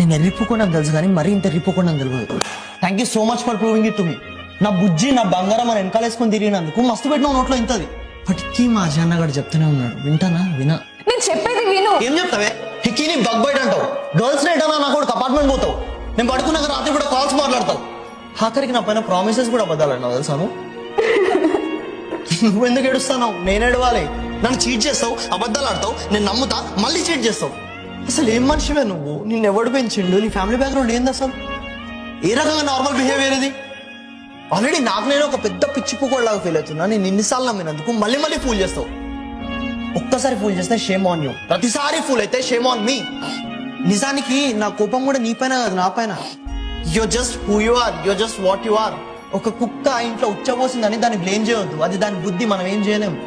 నేను ఎర్రిపోకున్నాను తెలుసు కానీ మరీ ఇంత ఎర్రిపోకున్నాను తెలియదు. Thank you so much for proving it to me. నా బుజ్జి నా బంగారం అని వెనకాలేసుకొని తిరిగినందుకు మస్తు పెట్టినావు నోట్లో ఇంతది. ఇప్పటికీ మా అజయన్నగాడు చెప్తూనే ఉన్నాడు, వింటానా వినా? నేను చెప్పేది విను. ఏం చెప్తావే? హిక్కీని బగ్ బైట్ అంటావు, గర్ల్స్ నైట్ అన్నా నాకు ఒక అపార్ట్మెంట్ పోతావు, నేను పడుకున్నాక రాత్రి కూడా కాల్స్ మాట్లాడతావు, ఆఖరికి నా పైన ప్రామిసెస్ కూడా అబద్ధాలన్నావు తెలుసాను. నువ్వు ఎందుకు ఏడుస్తావు? నేను ఏడవాలి? నన్ను చీట్ చేస్తావు, అబద్ధాలు ఆడతావు, నేను నమ్ముతా, మళ్ళీ చీట్ చేస్తావు. అసలు ఏం మనిషివే నువ్వు? నిన్ను ఎవడు పెంచిండు? నీ ఫ్యామిలీ బ్యాక్గ్రౌండ్ ఏంది అసలు? ఏ రకంగా నార్మల్ బిహేవియర్ ఇది? ఆల్రెడీ నాకు నేను ఒక పెద్ద పిచ్చిపోకోలాగా ఫీల్ అవుతున్నా. నేను ఇన్నిసార్లు నమ్మినందుకు మళ్ళీ మళ్ళీ ఫూల్ చేస్తావు. ఒక్కసారి ఫూల్ చేస్తే షేమ్ ఆన్ యూ, ప్రతిసారి ఫూల్ అయితే షేమ్ ఆన్ మీ. నిజానికి నా కోపం కూడా నీ పైన కాదు, నా పైన. You're just who you are, you're just what you are. ఒక కుక్క ఇంట్లో ఉచ్చబోసిందని దాన్ని బ్లేమ్ చేయవద్దు, అది దాని బుద్ధి, మనం ఏం చేయలేము.